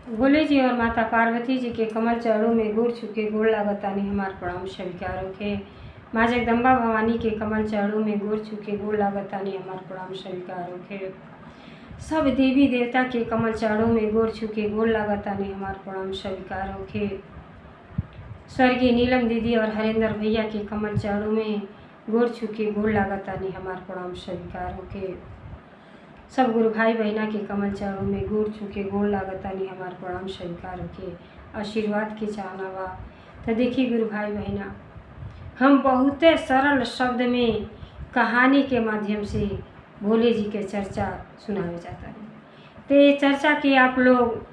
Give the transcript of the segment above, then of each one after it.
भोले जी और माता पार्वती जी के कमल चरणों में गोड़ छुके गोड़ लागतानी हमार प्रणाम स्वीकार होखे। माँ जगदम्बा भवानी के कमल चरणों में गोड़ छुके गोड़ लागतानी हमार प्रणाम स्वीकार होखे। सब देवी देवता के कमल चरणों में गोड़ छुके गोड़ लागतानी हमार प्रणाम स्वीकार होखे। स्वर्गीय नीलम दीदी और हरेंद्र भैया के कमल चरणों में गोड़ छुके गोड़ लागतानी हमार प्रणाम स्वीकार होखे। सब गुरु भाई बहना के कमल चरणों में गोड़ छुके गोड़ लागतानी हमार प्रणाम स्वीकार होके। आशीर्वाद के चाहना बा। तो देखिए गुरु भाई बहना, हम बहुते सरल शब्द में कहानी के माध्यम से भोले जी के चर्चा सुनावे जाता है। तो ये चर्चा की आप लोग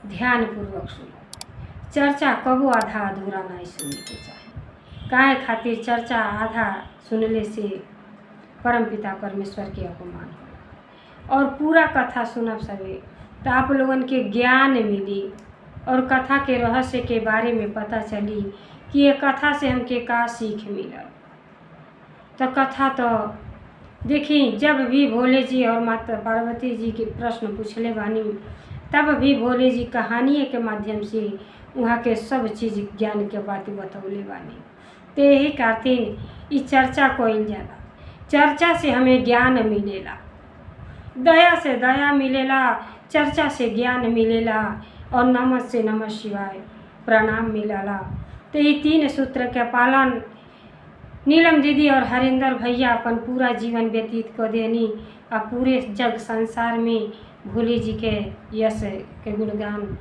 ध्यान पूर्वक सुनो। चर्चा कबो आधा अधूरा नहीं सुनने के चाहे। काहे खातिर चर्चा आधा सुनले से परमपिता परमेश्वर के अपमान हो और पूरा कथा सुनब सके तो आप लोगन के ज्ञान मिली और कथा के रहस्य के बारे में पता चली कि ये कथा से हमके का सीख मिला। तो कथा तो देखी, जब भी भोले जी और माता पार्वती जी के प्रश्न पूछले बानी तब भी भोले जी कहानी के माध्यम से वहाँ के सब चीज़ ज्ञान के बात बतौले बानी। तो यही खातिर इस चर्चा कइल जाला। चर्चा से हमें ज्ञान मिलेला, दया से दया मिलेला, चर्चा से ज्ञान मिलेला और नमः से नमः शिवाय प्रणाम मिलेला। तो ये तीन सूत्र के पालन नीलम दीदी और हरेंद्र भैया अपन पूरा जीवन व्यतीत कर देनी और पूरे जग संसार में भोले जी के यश के गुणगान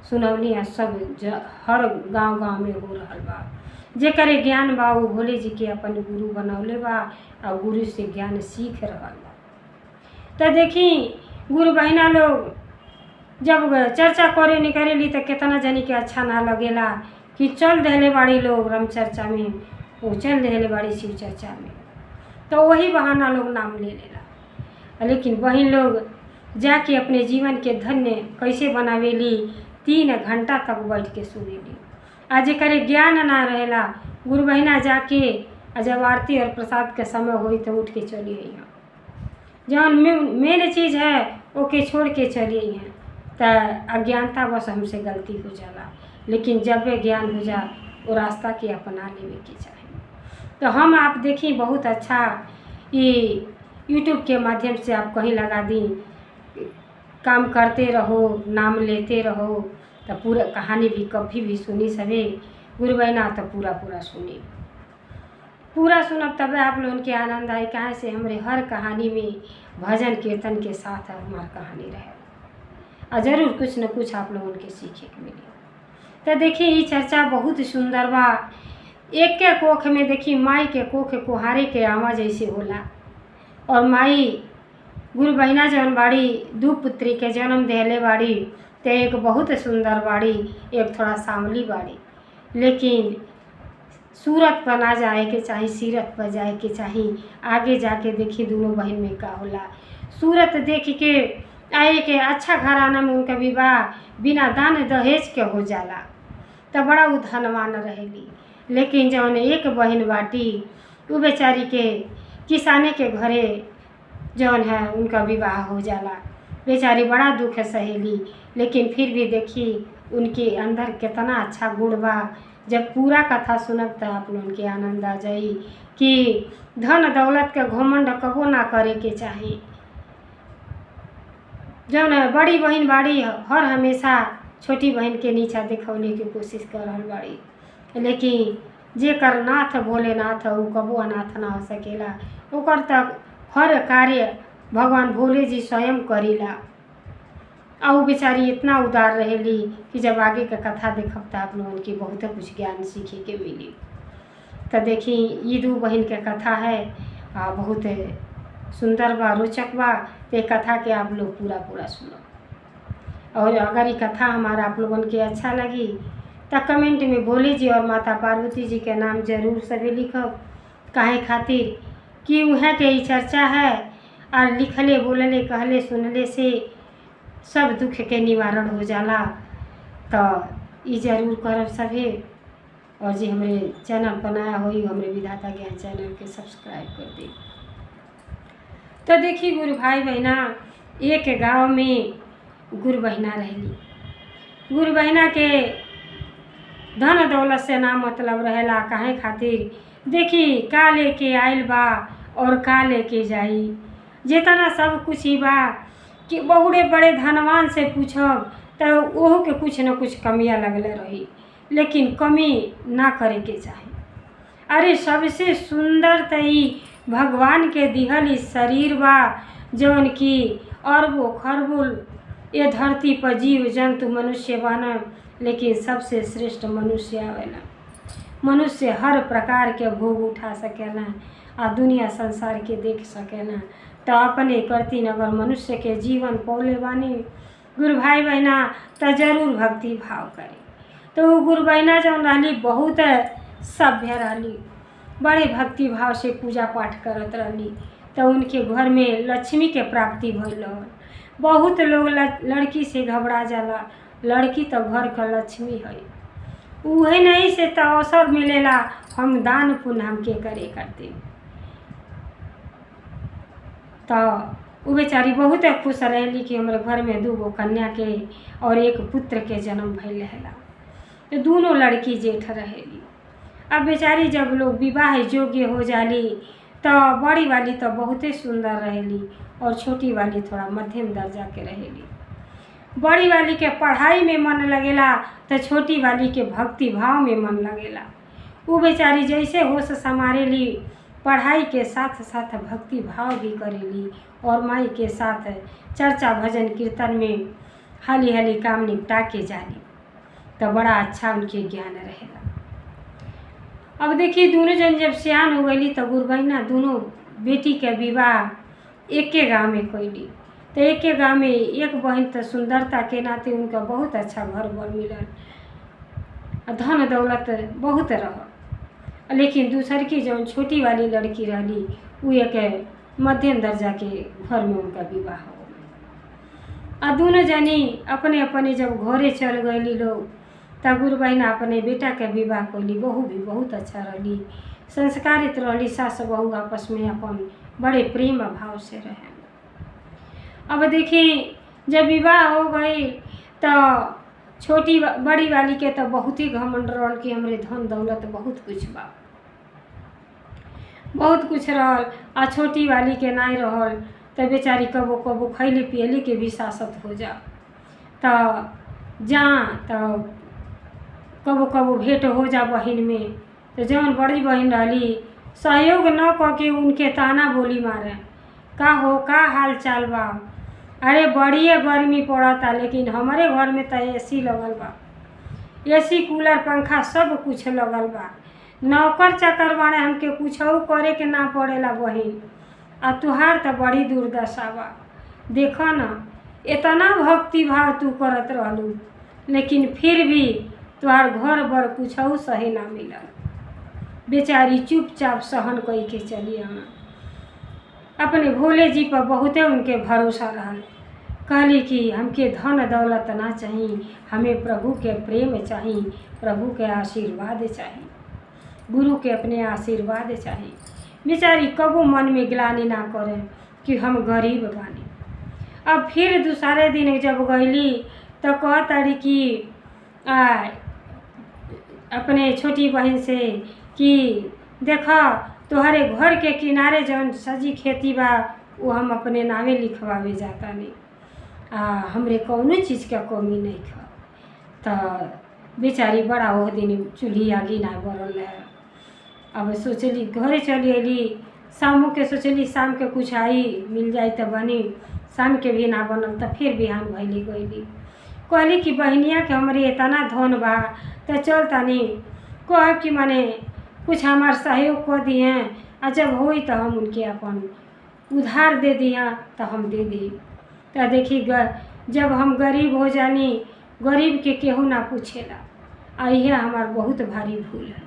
सुनौली और सब हर गांव गांव में हो रहा बा। जेकरे ज्ञान बा वो भोले जी के अपन गुरु बनौले बा और गुरु से ज्ञान सीख रहा बा। तो देखी गुरु बहना लोग जब चर्चा करे नहीं करेली तो कितना जनी के अच्छा ना लगेला कि चल देले बाड़ी लोग राम चर्चा में, वो चल देले बाड़ी शिव चर्चा में, तो वही बहाना लोग नाम ले लेला। लेकिन वही लोग जाके अपने जीवन के धन्य कैसे बनावेली 3 घंटा तक बैठ के सुनेली। आज करे ज्ञान ना रहेला गुरु बहना जाके जब आरती और प्रसाद के समय हुई तो उठ के चली आई हैं। जौन मेन चीज़ है ओके छोड़ के चली हैं तो अज्ञानता बस हमसे गलती हो जाला। लेकिन जब वे ज्ञान हो जा वो रास्ता के अपना लेवे के चाहे। तो हम आप देखी बहुत अच्छा ये यूट्यूब के माध्यम से आप कहीं लगा दी, काम करते रहो, नाम लेते रहो, तो पूरा कहानी भी कभी भी सुनी सवे गुरु बहना तो पूरा सुनी, पूरा सुनब तब आप लोगों के आनंद आए। कहाँ से हमारे हर कहानी में भजन कीर्तन के साथ हमारी कहानी रहे और ज़रूर कुछ न कुछ आप लोगों के सीखे के मिले। तो देखिए ये चर्चा बहुत सुंदर बा। एक के कोख में देखी माई के कोख कुहारे के आवाज जैसे होला और माई गुरु बहना जौन बाड़ी 2 पुत्री के जन्म देले बाड़ी। तो एक बहुत सुंदर बाड़ी, एक थोड़ा सांवली बाड़ी, लेकिन सूरत पर ना जाए के चाहे, सीरत पर जाए के चाहे। आगे जाके देखी दोनों बहन में का होला। सूरत देख के आए के अच्छा घराना में उनका विवाह बिना दान दहेज के हो जाला तो बड़ा उ धनवान रहेली। लेकिन जौन एक बहन बाटी वो बेचारी के किसाने के घरे जौन है उनका विवाह हो जाला, बेचारी बड़ा दुख सहेली। लेकिन फिर भी देखी उनके अंदर कितना अच्छा गुण बा। जब पूरा कथा सुनब तो आप लोगन के आनंद आ जाई कि धन दौलत के घमंड कबो ना करे के चाही। जौन बड़ी बहन बाड़ी हर हमेशा छोटी बहन के नीचा दिखौले की कोशिश कर रहल बाड़ी। लेकिन जेकर नाथ भोलेनाथ उ कबो अनाथ ना हो सकेला। ओकर तक हर कार्य भगवान भोले जी स्वयं करीला और बेचारी इतना उदार रहेली कि जब आगे का कथा देखब तो आप लोगन की बहुत कुछ ज्ञान सीखे के मिली। तो देखी ये 2 बहन के कथा है बहुत सुंदर बा, रोचक बा। तो कथा के आप लोग पूरा सुनो और अगर ये कथा हमारा आप लोगन के अच्छा लगी तो कमेंट में भोले जी और माता पार्वती जी के नाम जरूर सभी लिखब। काहे खातिर कि वहाँ के ही चर्चा है और लिखले बोलले कहले सुनले से सब दुख के निवारण हो जाला। तो ये जरूर करब सभी। और जी हमारे चैनल बनाया हो हमारे विधाता ज्ञान चैनल के सब्सक्राइब कर दी। तो देखिए गुरु भाई बहना, एक गांव में गुरु बहना रहली। गुरु बहिना के धन दौलत से ना मतलब रहेला। काहे खातिर देखी का लेके आइल बा और का लेके जाई। जितना सब कुछ ही बा कि बहुड़े बड़े धनवान से पूछब तो ओहो के कुछ न कुछ कमियाँ लगले रही, लेकिन कमी ना करे के चाही। अरे सबसे सुंदर त ई भगवान के दिहल ई शरीर बा जौन की अरबों खरबों ये धरती पर जीव जंतु मनुष्य बना, लेकिन सबसे श्रेष्ठ मनुष्य आवेला। मनुष्य हर प्रकार के भोग उठा सकेला आ दुनिया संसार के देख सकेला। तो अपने करती अगर मनुष्य के जीवन पौले बानी गुरु भाई बहना तो जरूर भक्ति भाव करे। तो वो गुरु बहना जौन रहली बहुत सभ्य रहली, बड़े भक्ति भाव से पूजा पाठ करत रहली। तो उनके घर में लक्ष्मी के प्राप्ति भइल। बहुत लोग लड़की से घबरा जाला, लड़की तो घर का लक्ष्मी है। उहे नहीं से तो अवसर मिलेला हम दान पुण्य हमके करे करते। तो वो बेचारी बहुत खुश रहली कि हमारे घर में 2 कन्या के और 1 पुत्र के जन्म भइल रहेला। तो दोनों लड़की जेठ रहेली। अब बेचारी जब लोग विवाह योग्य हो जाली तो बड़ी वाली तो बहुते सुंदर रहेली और छोटी वाली थोड़ा मध्यम दर्जा के रहेली। बड़ी वाली के पढ़ाई में मन लगेला तो छोटी वाली के भक्ति भाव में मन लगेला। वो बेचारी जैसे होश संभारेली पढ़ाई के साथ साथ भक्ति भाव भी करेली और माई के साथ चर्चा भजन कीर्तन में हाली हाली काम निपटा के जाली। तो बड़ा अच्छा उनके ज्ञान रहेला। अब देखिए दोनों जन जब सियान हो गई तो गुरु बहिना दोनों बेटी के विवाह एक गाँव में कैली। तो एक गाँव में एक बहन तो सुंदरता के नाते उनका बहुत अच्छा घर बर मिलल, धन दौलत बहुत रह। लेकिन दूसर की जो छोटी वाली लड़की रहली वो एक मध्यम दर्जा के घर में उनका विवाह हो गया। और दोनों जनी अपने अपने जब घरे चल गई लोग तब गुरु बहिना अपने बेटा के विवाह कैली। बहू भी बहुत अच्छा रही, संस्कारित रही। सास बहू आपस में अपन बड़े प्रेम भाव से रहे। अब देखिए जब विवाह हो गई तो छोटी बड़ी वाली के तो बहुत ही घमंड रहल कि हमरे धन दौलत बहुत कुछ बा, बहुत कुछ रहल। आ छोटी वाली के नहीं रहल तो बेचारी कबो कबो खैले पियले के भी सासत हो जा। तो कबो कबो भेंट हो जा बहन में। तो जौन बड़ी बहन रहली सहयोग न करके उनके ताना बोली मारे, का हो का हाल चाल बा। अरे बड़िए गर्मी पड़ता लेकिन हमारे घर में तो AC लगल बा, AC कूलर पंखा सब कुछ लगल बा। नौकर चाकर बाड़े हमके कुछ करे के ना पड़ेला बहन। आ तुहार तो बड़ी दुर्दशा बा। देखो ना इतना भक्ति भाव तू करत रहलू लेकिन फिर भी तुहार घर बर कुछ सही ना मिलल। बेचारी चुपचाप सहन कई के चली आना। अपने भोले जी पर बहुते उनके भरोसा रहल। कहली कि हमके धन दौलत ना चाहिए, हमें प्रभु के प्रेम चाहिए, प्रभु के आशीर्वाद चाहिए, गुरु के अपने आशीर्वाद चाहिए। बेचारी कबो मन में ग्लानि ना करे कि हम गरीब बानी। अब फिर दूसरे दिन जब गईली तो कहताड़ी कि अपने छोटी बहन से कि देखा तोहरे घर के किनारे जौन सजी खेती बा वो हम अपने नावे लिखवावे जाता नहीं, हमरे कौनो चीज़ का कमी नहीं खा। तो बेचारी बड़ा वो दिन चूल्ही आगी ना बरल है। अब सोचली घरे चली अली, शामों के सोचली शाम के कुछ आई मिल जाए तो बनी, शाम के भी ना बनल। तो फिर बिहान भैली गईली कहली कि बहनिया के हमारे इतना धन बा तो चल तनी कह कि माने कुछ हमार सहयोग कर दिए और जब होई तो हम उनके अपन उधार दे दिया तो हम दे दी। तो देखी जब हम गरीब हो जानी गरीब के केहू ना पूछेला, आ यह हमार बहुत भारी भूल है।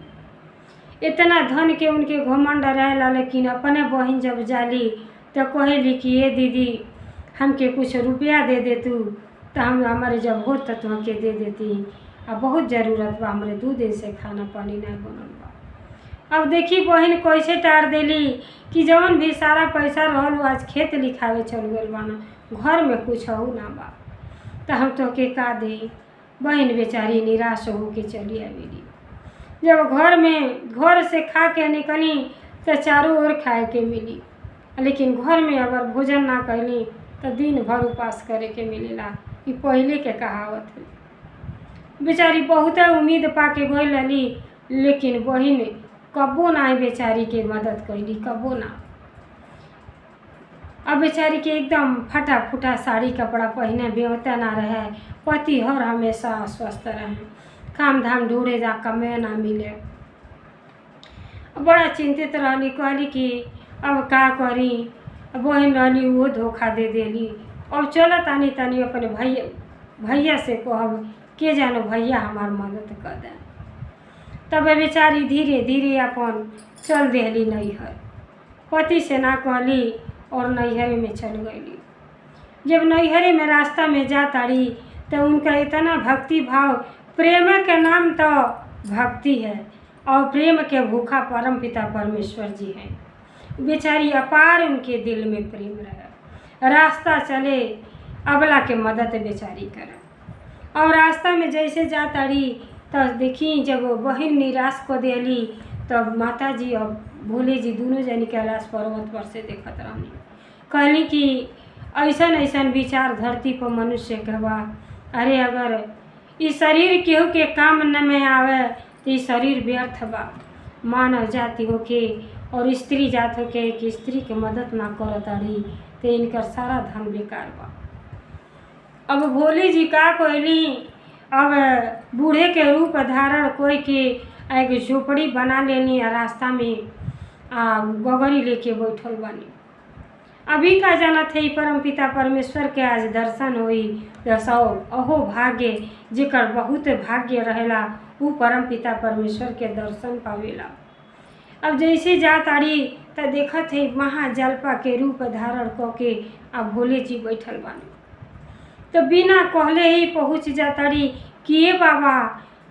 इतना धन के उनके घमंड रहेला लेकिन अपने बहन जब जाली तो कहली कि ये दीदी हमके कुछ रुपया दे दे तू तो हम हमारे जब हो तो तुमके दे देती। अब बहुत ज़रूरत बा, हमारे 2 दिन से खाना पानी नहीं बनल बा। अब देखी बहन कैसे टार देली कि जौन भी सारा पैसा रहल आज खेत लिखावे चल गल बाना, घर में कुछ हो ना बा। तो हम तो के का दे, बहन बेचारी निराश होके चली आवेली। जब घर से खा के निकली तो चारों ओर खाए के मिली, लेकिन घर में अगर भोजन ना कैली तो दिन भर उपास करे के मिलेला। ये पहले के कहावत है। बेचारी बहुत उम्मीद पा के गई रही, लेकिन बहन कबो ना बेचारी के मदद कैली, कबो ना। अब बेचारी के एकदम फटा फूटा साड़ी कपड़ा पहने बेवता ना रहे, पति हर हमेशा अस्वस्थ रहे, काम धाम ढूंढे जा कमे ना मिले। बड़ा चिंतित रहली, कहली कि अब का करी। बहन रहली वो धोखा दे देली। और चलो तानी तानी अपने भैया से कहब, के जानो भैया हमार मदद कर दे। तब बेचारी धीरे धीरे अपन चल देली नैहर, पति से ना कहली और नैहरे में चल गईली। जब नैहरे में रास्ता में जा ताड़ी तो उनका इतना भक्ति भाव, प्रेम के नाम तो भक्ति है और प्रेम के भूखा परम पिता परमेश्वर जी हैं। बेचारी अपार उनके दिल में प्रेम रहे। रास्ता चले अबला के मदद बेचारी करे। और रास्ता में जैसे जा ताड़ी तो देखी जब बहन निराश को देली तब माता जी और भोले जी दोनों जनी कैलाश पर्वत पर से देखत रहनी। कहली कि ऐसन ऐसन विचार धरती पर मनुष्य के बा। अरे अगर इस शरीर केहू के काम न में आवे तो ये शरीर व्यर्थ बा। मानव जाति होके और स्त्री जात होके कि स्त्री के मदद ना करत ताड़ी तो इनकर सारा धन बेकार बा। अब भोले जी का कहली, अब बूढ़े के रूप धारण कोई के एक झोपड़ी बना लेनी और रास्ता में गगरी लेके बैठल बानी। अभी का जानत है परम पिता परमेश्वर के आज दर्शन होई तो सौ अहो भाग्य जेकर बहुत भाग्य रहेला वो परम पिता परमेश्वर के दर्शन पावेला। अब जैसे जा ताड़ी तो देखत है महाजलपा के रूप धारण करके अब भोले जी बैठल बानी। तो बिना कहले ही पहुँच जाताड़ी कि ये बाबा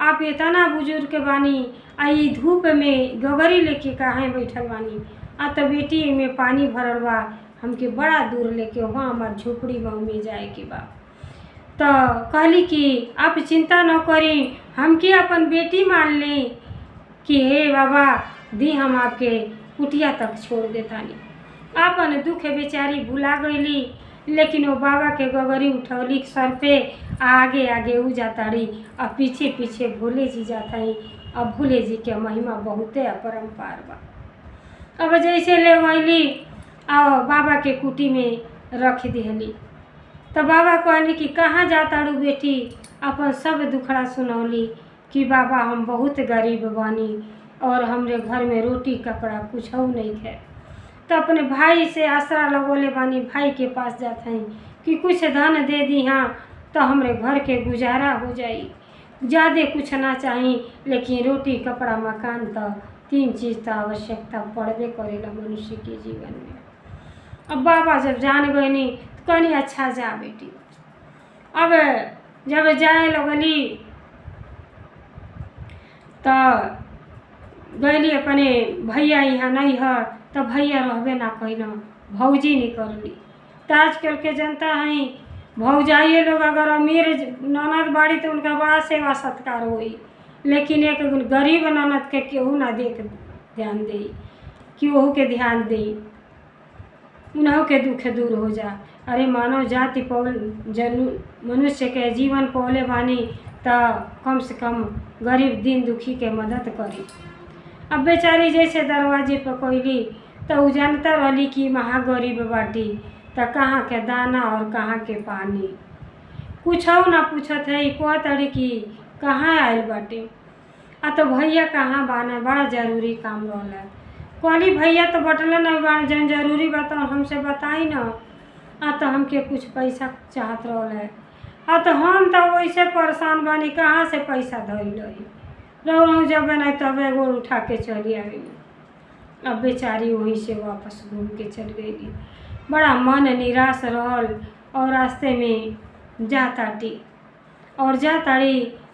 आप इतना बुजुर्ग बानी, आई धूप में गगरी लेके काहे बैठल बानी। तो बेटी में पानी भरल बा, हमके बड़ा दूर लेके वहाँ हमार झोपड़ी में जाए के बा। तो कहली कि आप चिंता न करी, हमके अपन बेटी मान ली कि हे बाबा दी हम आपके कुटिया तक छोड़ देतानी। अपन दुख बेचारी भुला गईली, लेकिन वो बाबा के गगरी उठौली सर पे, आगे आगे उ जाताड़ी और पीछे पीछे भोले जी जाता ही। अब भोले जी के महिमा बहुते अपरंपार बा। अब जैसे ले गईली और बाबा के कुटी में रख दिहली। तो बाबा कहली कि कहाँ जाताड़ू बेटी। अपन सब दुखड़ा सुनौली कि बाबा हम बहुत गरीब बानी और हमरे घर में रोटी कपड़ा कुछ हो नहीं है। तो अपने भाई से आसरा लगोले बानी, भाई के पास जाते हैं कि कुछ धन दे दी हाँ तो हमरे घर के गुजारा हो जाई। ज़्यादा कुछ ना चाहिए, लेकिन रोटी कपड़ा मकान तो तीन चीज़ तो आवश्यकता पड़बे करेला मनुष्य के जीवन में। अब बाबा जब जान गए नहीं तो कहनी अच्छा जा बेटी। अब जब जाए लगली तो गईली अपने भैया यहाँ नहीं है तो भैया रहबे ना कहीं, भौजी निकलली। तो आजकल के जनता हैं भौजाइए लोग अगर अमीर ननद बाड़ी तो उनका बड़ा सेवा सत्कार होई, लेकिन एक गरीब ननद के केहू ना देख ध्यान दे कि वहू के ध्यान दे, उन्हों के दुख दूर हो जा। अरे मानव जाति मनुष्य के जीवन पौले बानी तो कम से कम गरीब दिन दुखी के मदद करी। अब बेचारी जैसे दरवाजे पर कोयली तो उ जानता रहली कि महा गरीब बाटी, तो कहाँ के दाना और कहाँ के पानी कुछ ना पूछत है। कह तड़ी कि कहाँ आयल बाटे। तो भैया कहाँ बाना, बड़ा जरूरी काम रहला। कहली भैया तो बटला नहीं बाना, जन जरूरी बात हमसे बताई न। तो हमके कुछ पैसा चाहत रहला। तो हम तो वैसे परेशान बानी, कहाँ से पैसा धइल रहूँ जब नहीं तब एगो उठा के चली आवेली। अब बेचारी वहीं से वापस घूम के चल गई। बड़ा मन निराश रहल और रास्ते में जाताड़ी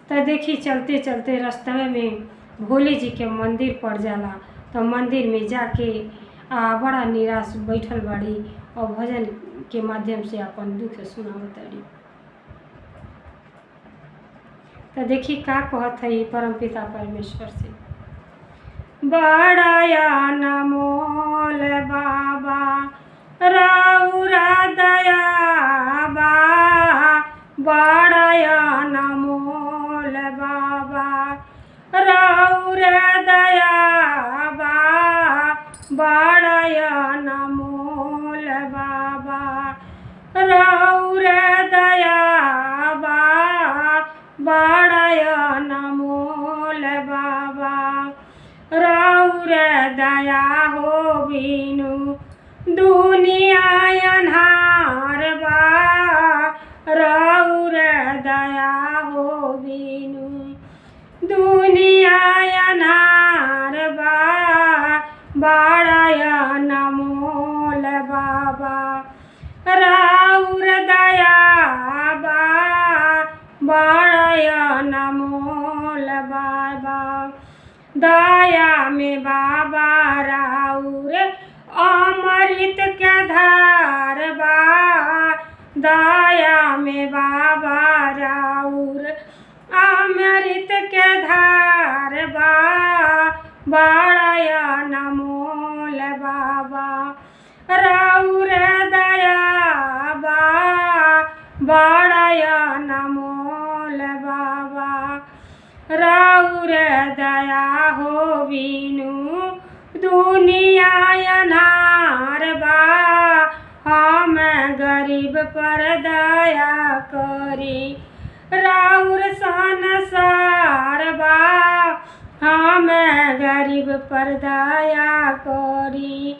तो देखी चलते चलते रास्ते में भोले जी के मंदिर पड़ जाला। तो मंदिर में जाके बड़ा निराश बैठल बाड़ी और भजन के माध्यम से अपन दुख सुनावताड़ी। तो देखी का कहत है परमपिता परमेश्वर से। बड़ाया नमोल बाबा राउरा दया बा, बड़ाया नमोल बाबा राउरा दया बा, बड़ाया नमोल बाबा राउरा दया बा, बड़ाया नमोल बाबा राउर दया हो बिनु दुनिया अन्हार बा, राउर दया हो बिनु दुनिया अन्हार बा, बड़ाया नमोल बाबा राउर दया बा, बड़ाया नमोल बाबा दया में बाबा राउर अमृत के धार बा, दया में बाबा राउर अमृत के धार बा, बड़ाया नमोल बाबा राउर दया बा, बड़ाया नमोल बाबा राउर दया हो बिनु दुनिया अन्हार बा, हम गरीब पर दया करी राउर संसार बा, हम गरीब पर दया करी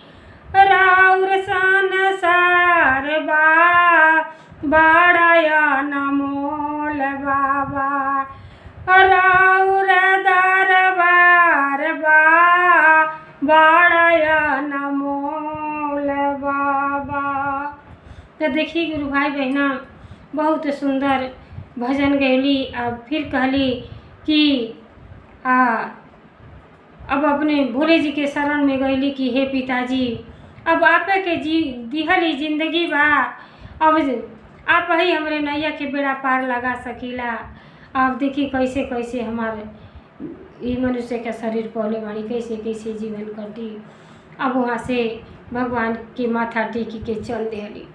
राउर संसार बा, बड़ाया नमोल बाबा राउर दरबार बा, बड़ाया नमोल बाबा। तो देखिए गुरु भाई बहना बहुत सुंदर भजन गैली। अब फिर कहली कि अब अपने भोले जी के शरण में गईली कि हे पिताजी अब आपे के दिहली जिंदगी बा, अब आप ही हमरे नैया के बेड़ा पार लगा सकीला। आप देखी कैसे कैसे हमारे ये मनुष्य का शरीर पौले वाली कैसे कैसे जीवन कटी। अब वहाँ से भगवान के माथा टेकी के चल दिहली।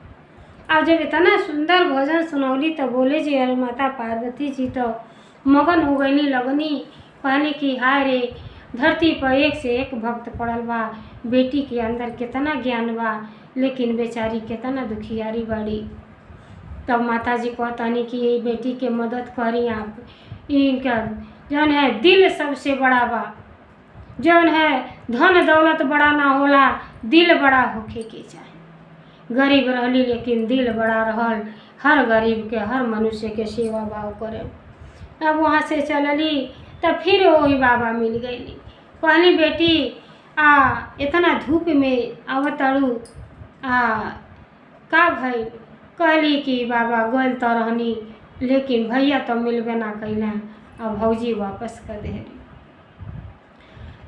अब जब इतना सुंदर भजन सुनौली तो बोले जी अरे माता पार्वती जी तो मगन हो गईली लगनी कहने की हाय रे धरती पर एक से एक भक्त पड़ल बा, बेटी के अंदर कितना ज्ञान बा लेकिन बेचारी कितना दुखियारी बाड़ी। तब माता जी कहतानी कि ये बेटी के मदद करी आप। इनका जौन है दिल सबसे बड़ा बा, जौन है धन दौलत बड़ा ना होला, दिल बड़ा होके के चाहे। गरीब रहली लेकिन दिल बड़ा रहल, हर गरीब के हर मनुष्य के सेवा भाव करे। अब वहाँ से चलली तब फिर वही बाबा मिल गईली। कहली बेटी इतना धूप में आवताड़ू का भई। कहली कि बाबा गल तो रहनी लेकिन भैया तो मिलबे ना कैला, अब भौजी वापस कर दे।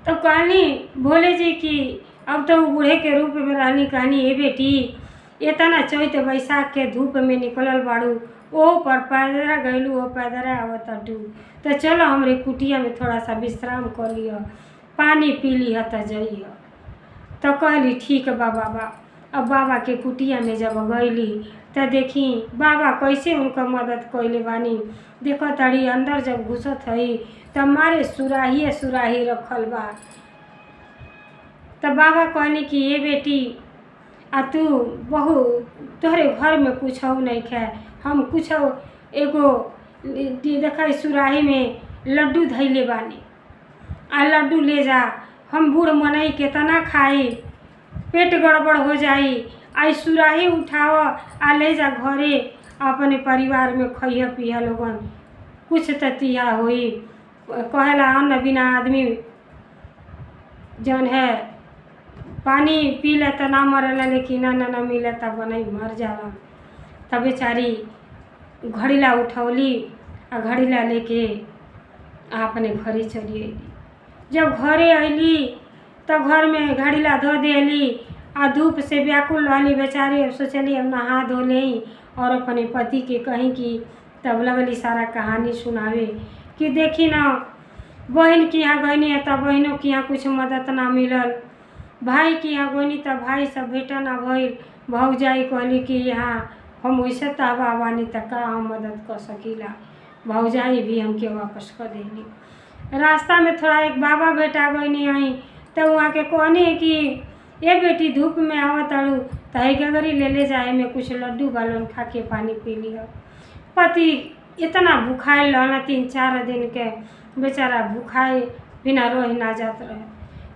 तो कहनी भोले जी की अब तो बूढ़े के रूप में रहनी। कहनी हे बेटी इतना चैत बैसाख के धूप में निकलल बाड़ू, ओ पर पैदरा गैलू ओ पैदरा आवतटू, तो चलो हमरे कुटिया में थोड़ा सा विश्राम कर लियो, पानी पी लिह तो जइह। तो कहली ठीक बा बाबा। अब बाबा के कुटिया में जब गईली तो देखी बाबा कैसे उनका मदद कैले बानी। देखो तड़ी अंदर जब घुसत हई तब मारे सुराही सुराही रखल बा। तब बाबा कहनी कि ये बेटी तू बहु तोहरे घर में कुछ नहीं खे, हम कुछ एगो देखा सुराही में लड्डू धैले बानी, लड्डू ले जा। हम बूढ़ मनई केतना खाई, पेट गड़बड़ हो जाई, आई सुराही उठाव ले जा घरे, अपने परिवार में खइह पिह लोगन, कुछ ततिया होई। कहेला अन्न बिना आदमी जौन है पानी पी ले तो ना मरेला, लेकिन अन्न ना मिले तब नहीं मर जाला। तब बेचारी घड़ीला उठौली घड़ीला लेके अपने घरे चली अली। जब घरे अली तो घर में घड़ीला धो देली धूप से व्याकुल रहली बेचारी। अब सोचली अब नहा धो लें और अपने पति के कहीं कि तब लगली सारा कहानी सुनावे कि देखी ना बहन के यहाँ गईनी है तब बहनों के यहाँ कुछ मदद ना मिलल, भाई के यहाँ गईनी तब भाई सब भेटा ना भइल। भौजाई कहली कि यहाँ हम वैसे ताबा बानी त का हम मदद कर सकीला। भौजाई भी हमके वापस कर देली। रास्ता में थोड़ा एक बाबा बेटा गईनी आई तो वहाँ के कहनी कि ये बेटी धूप में आवत अड़ू तही गगरी ले जाए में कुछ लड्डू बालन खा के पानी पी लिया। पति इतना भूखाइल रहना 3-4 दिन के, बेचारा भूखाए बिना रह ना जात रहे।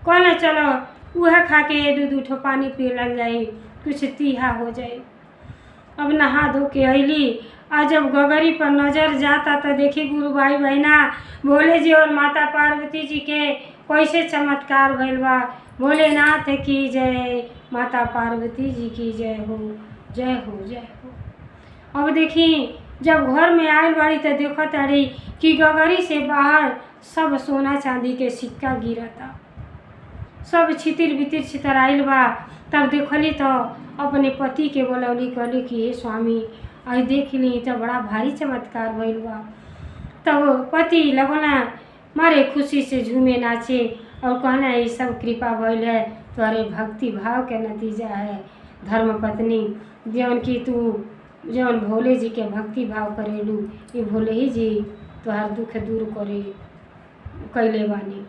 कहना चलो वह खा के 2-2 पानी पी लग जाई, कुछ तीहा हो जाए। अब नहा धो के अली आ जब गगरी पर नजर जाता तो देखी गुरु भाई बहना भोले जी और माता पार्वती जी के कैसे चमत्कार भइल बा। भोलेनाथ की जय, माता पार्वती जी की जय हो, जय हो, जय हो। अब देखी जब घर में आयल बाड़ी तो देखा तारी कि गगरी से बाहर सब सोना चांदी के सिक्का गिरता, सब छितिर बितिर छितराइल बा। तब देखली तो अपने पति के बोलौली, कहली कि हे स्वामी आई देख ली तो बड़ा भारी चमत्कार भइल बा। तब पति लगना मारे खुशी से झूमे नाचे और कहना ये सब कृपा भइल है तुम्हारे भक्ति भाव के नतीजा है। धर्म पत्नी जौन की तू जौन भोले जी के भक्ति भाव करेलू, ये भोले ही जी तुहार दुख दूर करे कैले बानी।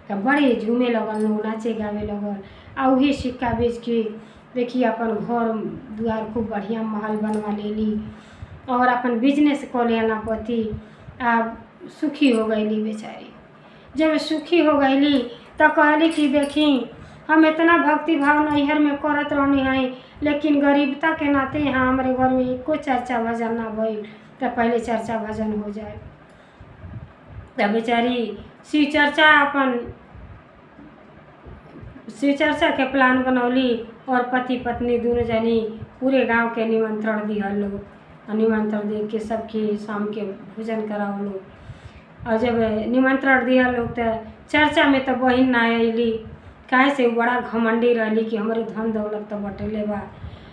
तब बड़े झूमे लगल, लोग नाचे गावे लगल। आ वही सिक्का बेच के देखिए अपन घर द्वार खूब बढ़िया महल बनवा लेली और अपन बिजनेस कर लेना। पति अब सुखी हो गईली बेचारी। जब सुखी हो गईली तो कहली कि देखी हम इतना भक्ति भाव नैहर में करत रहनी है, लेकिन गरीबता के नाते यहाँ हमारे घर में एको चर्चा भजन ना भइल, तो पहले चर्चा भजन हो जाए। तब बेचारी शिव चर्चा के प्लान बनौली और पति पत्नी दोनों जनी पूरे गांव के निमंत्रण दिहल लोग। निमंत्रण दे के सबके शाम के भोजन कराओ लोग। और जब निमंत्रण दिया लोग तो चर्चा में तो बहन ना अली, काहे से बड़ा घमंडी रहली कि हमारे धन दौलत तो बटले बा।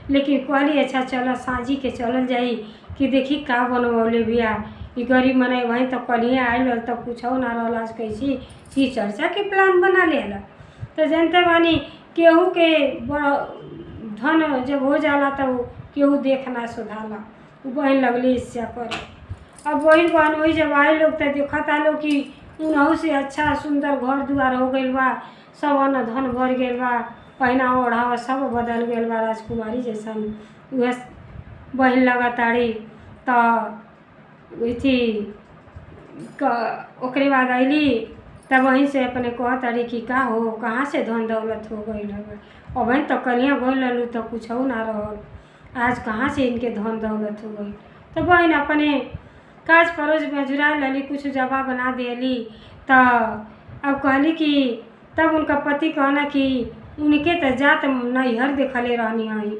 लेकिन कहली अच्छा चलो साझी के चलल जाई कि देखी का बनवले बिया। ये गरीब मने वहीं तो कलिए आयल तो कुछ ना रहल, आज कैसी सी चर्चा के प्लान बना लेला। तो जानते बानी केहू के बड़ा धन जब हो जाला तो केहू देखना सुधाला। वो बहन लगली इससे करे। अब बहन वही जब आए लोग तो देखता लोग कि उनहू से अच्छा सुंदर घर दुआर हो गइल बा, सब अन्न धन भर गइल बा, पहना ओढ़ावा सब बदल गइल बा, राजकुमारी जैसन वह बहन लगाताड़ी। तो थी ओकरे बाद अली तब वहीं से अपने कहताड़ी कि का हो कहाँ से धन दौलत हो गई है। और बहन तो कलियाँ गई ललू तो कुछ हो ना रहल, आज कहाँ से इनके धन दौलत हो गई। तो बहन अपने काज परोज में जुड़ा लली, कुछ जवाब बना देली। तो अब कहली कि तब उनका पति कहना कि उनके तो जात नैहर देखले रहनी है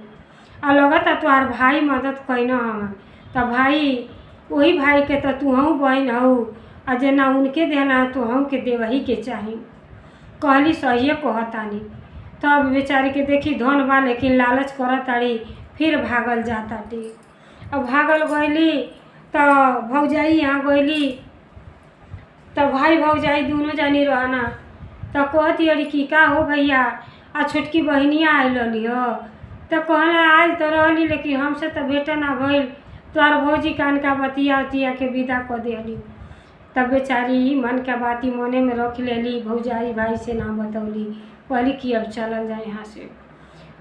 और लगता तुम्हार भाई मदद कैना हम। तो भाई वही भाई के तो तू हूँ बहन हूँ और जना उनके देना तो हम के देवही के चाही। कहली सही कहतानी। तब बेचारी के देखी धन बा लेकिन लालच करताड़ी, फिर भागल जाताटी। अब भागल गईली तो भौजाई यहाँ गईली तो भाई भौजाई दोनों जानी रहना। तो कहती अरे कि का हो भैया आ छोटकी बहनिया आयल रही हो। तो कहना आयल तो रहली लेकिन हमसे तो भेटा ना भइल, तोहर भौजी कान का बतिया उतिया के विदा कर देली। तब बेचारी मन के बाती मने में रख लेली, भौजाई भाई से ना बतौली। कहली कि अब चलल जाए यहाँ से।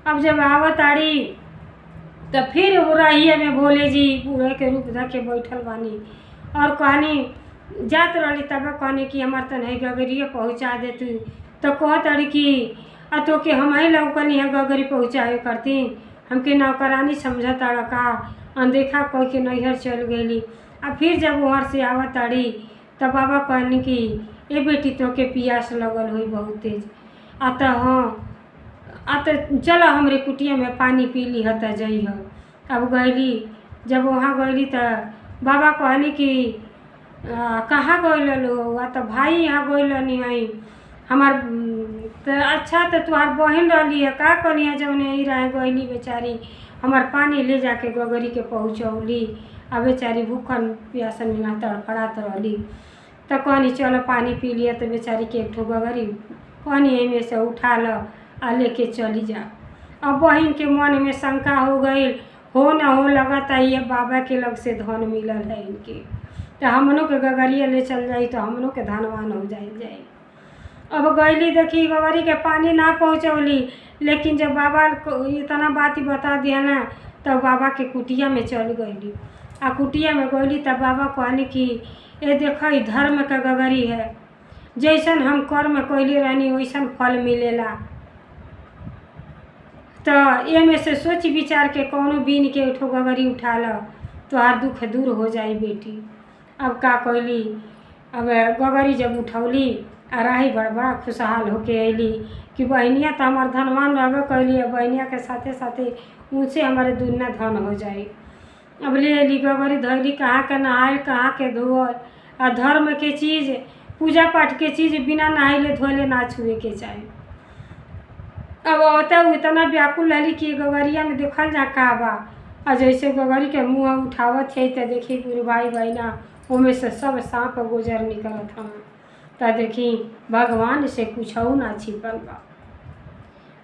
अब जब आवत आड़ी तो फिर वो राहिए में भोले जी बूढ़े के रूप धर के बैठल बानी और कहनी जात रही। तब कहनी कि हमार तनही गगरिए पहुँचा दे तू। तो कहत अड़ी कि तो के हम ही लौकनी है गगरी पहुँचाए करती, हमके नौकरानी समझत अड़ का अनदेखा कह के नैहर चल गईली। आ फिर जब वहाँ से आवत अड़ी तब बाबा कहनी कि ए बेटी तो के पियास लगल हुई बहुत तेज, तो हाँ तो चलो हमरे कुटिया में पानी पी ली है तो जई है। अब गईली, जब वहाँ गईली तो बाबा कहनी कि कहाँ गई लो। तो भाई यहाँ गई नहीं है हमार। तो अच्छा तो तुम्हार बहन रही है का करिए जब नहीं रहे गईली बेचारी हमार पानी ले जाके गगरी के पहुँचौली अब बेचारी भूखन प्यासन में तड़फड़ात रहली। तो कहनी चलो पानी पी लिया। तो बेचारी के एक ठो गगरी कहनी एमे से उठा लो आ लेके चली जा। अब बहन के मन में शंका हो गई, हो न हो लगता ये बाबा के लग से धन मिलल है इनके, तो हमनों के गगरिया ले चल जाई तो हमनों के धनवान हो जाए। अब गईली देखी गगरी के पानी ना पहुँचौली, लेकिन जब बाबा को इतना बात ही बता दिया ना तब बाबा के कुटिया में चल गईली। आ कुटिया में गईली तब बाबा कहनी कि ये देख धर्म का गगरी है, जैसन हम कर्म कैले रहनी वैसन फल मिलेला। तो ये में से सोच विचार के कौनो बीन के उठो गगरी उठा लो तो हर दुख दूर हो जाई बेटी। अब का कैली, अब गगरी जब उठौली आ राही बड़ा खुशहाल होके अली कि बहनिया तो हमार धनवान रहबे कैली, अब बहनिया के साथे साथे उनसे हमारे दुनिया धन हो जाए। अब ले अली गगरी धैली, कहाँ के नहायल कहाँ के धोअल, आ धर्म के चीज़ पूजा पाठ के चीज़ बिना नहाइले धोले ना छुए के चाहे। अब होता इतना व्याकुल रहली कि गगरिया में देखल जा का बा। आ जैसे गगरी के मुँह उठावत है तो देखी गुरु भाई बहना ओमे से सब सांप गुजर निकलत हम। तो देखी भगवान से कुछ ना छिपल बा।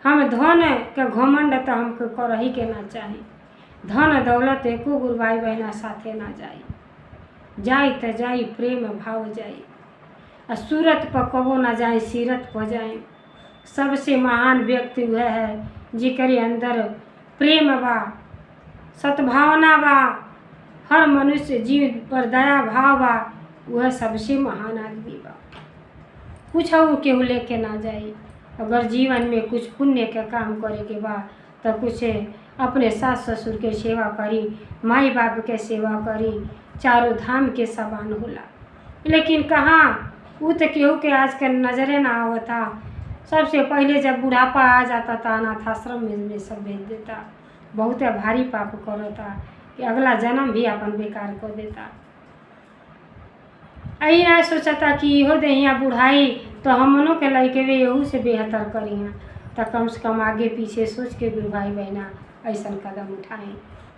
हम धन के घमंड तो हमको करही के ना चाही। धन दौलत एको गुरु भाई बहना साथे ना जाई तो जाई प्रेम भाव जाई। आ सूरत पर कबो ना जाए सीरत पर जाए। सबसे महान व्यक्ति वह है जिकरे अंदर प्रेम बा, सद्भावना बा, हर मनुष्य जीव पर दया भाव बा, वह सबसे महान आदमी बा। कुछ केहू लेके ना जाए। अगर जीवन में कुछ पुण्य के काम करे के बा तो कुछ अपने सास ससुर के सेवा करी, माई बाप के सेवा करी, चारों धाम के समान होला। लेकिन कहाँ वो तो केहू के आज के नजरे ना आवता। सबसे पहले जब बुढ़ापा आ जाता था अनाथ आश्रम में सब भेज देता। बहुत भारी पाप करता कि अगला जन्म भी अपन बेकार कर देता। आई ना सोचता कि इहो दे यहाँ बुढ़ाई तो हमनों के लड़के वे यहू से बेहतर करी हैं। तो कम से कम आगे पीछे सोच के गुरु भाई बहना ऐसा कदम उठाएं।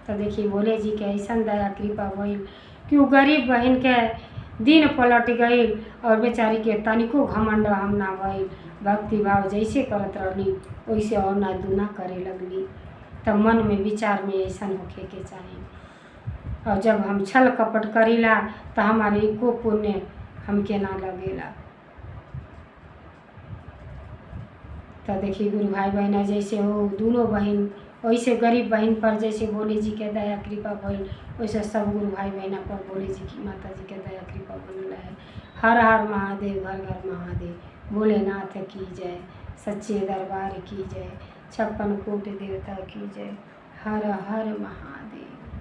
तो देखिए भोले जी के ऐसा दया कृपा भइल कि वो गरीब बहन के दिन पलट गई और बेचारी के तनिको घमंड हम ना भइल। भक्ति भाव जैसे करत रहली वैसे और ना दूना करे लगली। तब मन में विचार में ऐसा होखे के चाहिए। और जब हम छल कपट करीला तो हमारे एको पुण्य हमके ना लगेला। तो देखिए गुरु भाई बहना जैसे हो दोनों बहन वैसे गरीब बहन पर जैसे भोले जी के दया कृपा भइल वैसे सब गुरु भाई बहना पर भोले जी की माता जी के दया कृपा बनल है। हर हर महादेव, घर घर महादेव, भोलेनाथ की जय, सच्चे दरबार की जय, 56 कोटि देवता की जय। हर हर महादेव।